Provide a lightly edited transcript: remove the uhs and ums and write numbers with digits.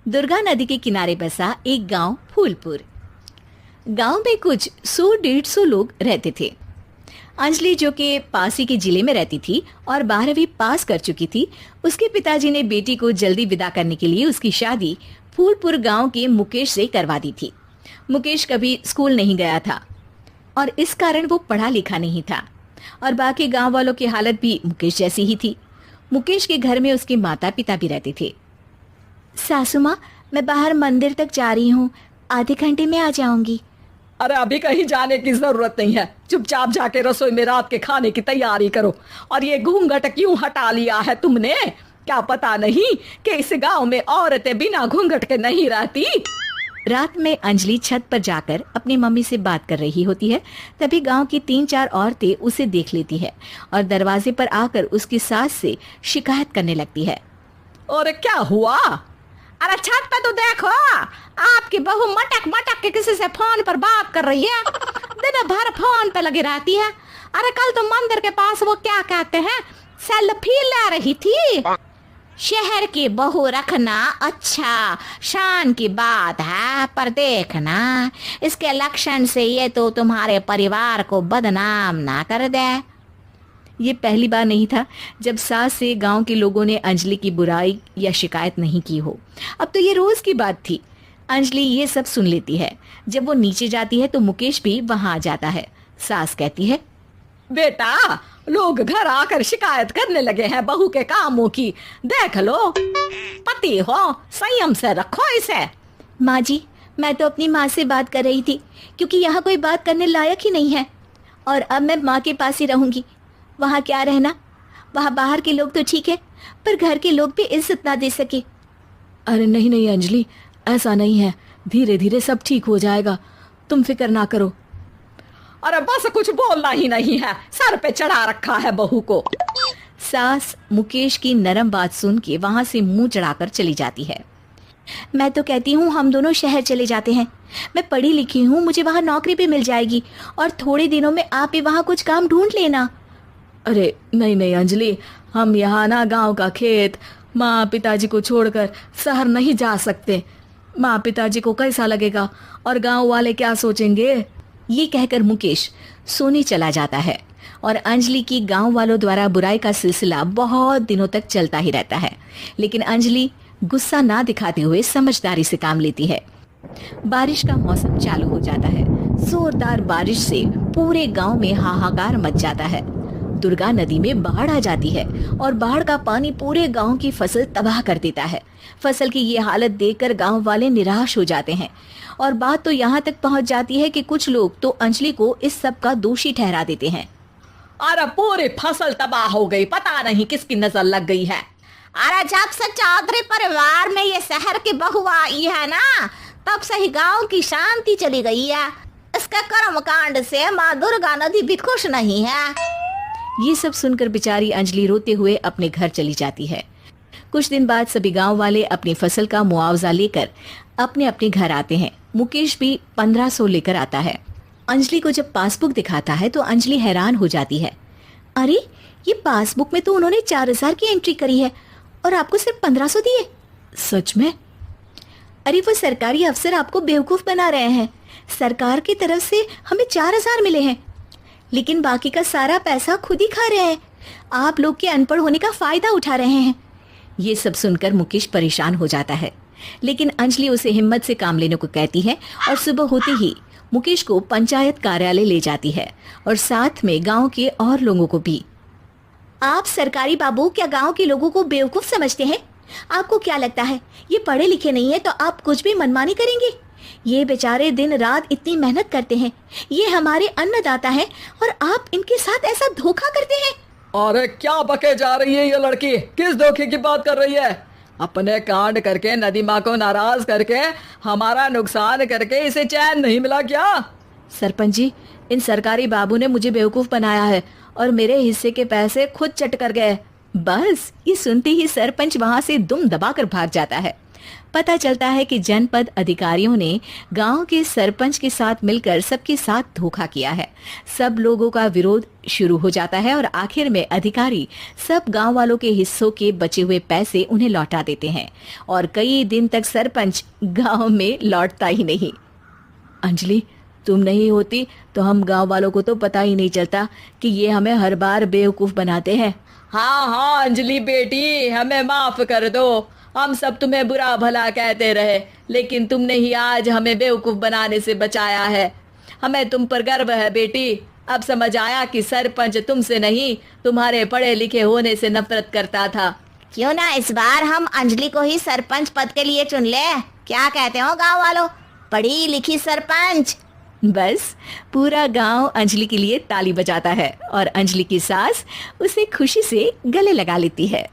दुर्गा नदी के किनारे बसा एक गांव फूलपुर। गांव में कुछ 100-150 लोग रहते थे। अंजलि, जो कि पास ही के जिले में रहती थी और 12वीं पास कर चुकी थी, उसके पिताजी ने बेटी को जल्दी विदा करने के लिए उसकी शादी फूलपुर गांव के मुकेश से करवा दी थी। मुकेश कभी स्कूल नहीं गया था और इस कारण वो पढ़ा लिखा नहीं था और बाकी गांव वालों की हालत भी मुकेश जैसी ही थी। मुकेश के घर में उसके माता पिता भी रहते थे। सासू माँ, मैं बाहर मंदिर तक जा रही हूँ, आधे घंटे में आ जाऊंगी। अरे अभी कहीं जाने की जरूरत नहीं है, चुपचाप जाके रसोई में रात के खाने की तैयारी करो। और ये घूंघट क्यों हटा लिया है तुमने? क्या पता नहीं कि इस गांव में औरतें बिना घूंघट के नहीं रहती। रात में अंजलि छत पर जाकर अपनी मम्मी से बात कर रही होती है। तभी गांव की 3-4 औरतें उसे देख लेती है और दरवाजे पर आकर उसकी सास से शिकायत करने लगती है। और क्या हुआ? अरे छत पे तो देखो, आपकी बहू मटक मटक के किसी से फोन पर बात कर रही है, दिन भर फोन पे लगी रहती है। अरे कल तो मंदिर के पास वो क्या कहते हैं, सेल्फी ले रही थी। शहर की बहू रखना अच्छा शान की बात है, पर देखना इसके लक्षण से ये तो तुम्हारे परिवार को बदनाम ना कर दे। ये पहली बार नहीं था जब सास से गांव के लोगों ने अंजलि की बुराई या शिकायत नहीं की हो। अब तो ये रोज की बात थी। अंजलि ये सब सुन लेती है। जब वो नीचे जाती है तो मुकेश भी वहां आ जाता है। सास कहती है, बेटा, लोग घर आकर शिकायत करने लगे हैं बहू के कामों की, देख लो। पति हो, संयम से रखो इसे। माँ जी, मैं तो अपनी माँ से बात कर रही थी क्योंकि यहाँ कोई बात करने लायक ही नहीं है और अब मैं माँ के पास ही रहूंगी। वहाँ क्या रहना, वहाँ बाहर के लोग तो ठीक है पर घर के लोग भी इज्जत ना दे सके। अरे नहीं नहीं अंजलि, ऐसा नहीं है, धीरे धीरे सब ठीक हो जाएगा, तुम फिक्र ना करो। अरे बस कुछ बोलना ही नहीं है, सर पे चढ़ा रखा है बहू को। सास मुकेश की नरम बात सुन के वहां से मुंह चढ़ाकर चली जाती है। मैं तो कहती हूँ हम दोनों शहर चले जाते हैं। मैं पढ़ी लिखी हूँ, मुझे वहाँ नौकरी भी मिल जाएगी और थोड़े दिनों में आप भी वहाँ कुछ काम ढूंढ लेना। अरे नहीं नहीं अंजलि, हम यहाँ ना गांव का खेत, माँ पिताजी को छोड़कर शहर नहीं जा सकते। माँ पिताजी को कैसा लगेगा और गांव वाले क्या सोचेंगे? ये कहकर मुकेश सोने चला जाता है और अंजलि की गांव वालों द्वारा बुराई का सिलसिला बहुत दिनों तक चलता ही रहता है। लेकिन अंजलि गुस्सा ना दिखाते हुए समझदारी से काम लेती है। बारिश का मौसम चालू हो जाता है। जोरदार बारिश से पूरे गांव में हाहाकार मच जाता है। दुर्गा नदी में बाढ़ आ जाती है और बाढ़ का पानी पूरे गांव की फसल तबाह कर देता है। फसल की ये हालत देखकर गांव वाले निराश हो जाते हैं और बात तो यहाँ तक पहुँच जाती है कि कुछ लोग तो अंजलि को इस सब का दोषी ठहरा देते हैं। अरे पूरी फसल तबाह हो गई, पता नहीं किसकी नजर लग गई है। अरे जब से चौधरी परिवार में ये शहर की बहू आई है ना, तब से ही गांव की शांति चली गई है। इसके कर्म कांड से माँ दुर्गा नदी भी खुश नहीं है। ये सब सुनकर बेचारी अंजलि रोते हुए अपने घर चली जाती है। कुछ दिन बाद सभी गांव वाले अपनी फसल का मुआवजा लेकर अपने अपने घर आते हैं। मुकेश भी 1500 लेकर आता है। अंजलि को जब पासबुक दिखाता है तो अंजलि हैरान हो जाती है। अरे, ये पासबुक में तो उन्होंने 4000 की एंट्री करी है और आपको सिर्फ 1500 दिए। सच में? अरे वो सरकारी अफसर आपको बेवकूफ बना रहे हैं। सरकार की तरफ से हमें 4000 मिले हैं लेकिन बाकी का सारा पैसा खुद ही खा रहे हैं। आप लोग के अनपढ़ होने का फायदा उठा रहे हैं। ये सब सुनकर मुकेश परेशान हो जाता है लेकिन अंजलि उसे हिम्मत से काम लेने को कहती है और सुबह होते ही मुकेश को पंचायत कार्यालय ले जाती है और साथ में गांव के और लोगों को भी। आप सरकारी बाबू क्या गांव के लोगों को बेवकूफ समझते हैं? आपको क्या लगता है ये पढ़े लिखे नहीं है तो आप कुछ भी मनमानी करेंगे? ये बेचारे दिन रात इतनी मेहनत करते हैं, ये हमारे अन्नदाता हैं और आप इनके साथ ऐसा धोखा करते हैं। अरे क्या बके जा रही है ये लड़की, किस धोखे की बात कर रही है? अपने कांड करके नदी माँ को नाराज करके हमारा नुकसान करके इसे चैन नहीं मिला क्या? सरपंच जी, इन सरकारी बाबू ने मुझे बेवकूफ बनाया है और मेरे हिस्से के पैसे खुद चट कर गए। बस ये सुनते ही सरपंच वहां से दुम दबाकर भाग जाता है। पता चलता है कि जनपद अधिकारियों ने गांव के सरपंच के साथ मिलकर सबके साथ धोखा किया है। सब लोगों का विरोध शुरू हो जाता है और आखिर में अधिकारी सब गांव वालों के हिस्सों के बचे हुए पैसे उन्हें लौटा देते हैं और कई दिन तक सरपंच गांव में लौटता ही नहीं। अंजलि, तुम नहीं होती तो हम गांव वालों को तो पता ही नहीं चलता कि ये हमें हर बार बेवकूफ बनाते हैं। हाँ हाँ अंजलि बेटी, हमें माफ कर दो। हम सब तुम्हें बुरा भला कहते रहे, लेकिन तुमने ही आज हमें बेवकूफ बनाने से बचाया है। हमें तुम पर गर्व है बेटी। अब समझ आया कि सरपंच तुमसे नहीं, तुम्हारे पढ़े लिखे होने से नफरत करता था। क्यों ना इस बार हम अंजलि को ही सरपंच पद के लिए चुन ले। क्या कहते हो गांव वालों? पढ़ी लिखी सरपंच। बस पूरा गांव अंजलि के लिए ताली बजाता है और अंजलि की सास उसे खुशी से गले लगा लेती है।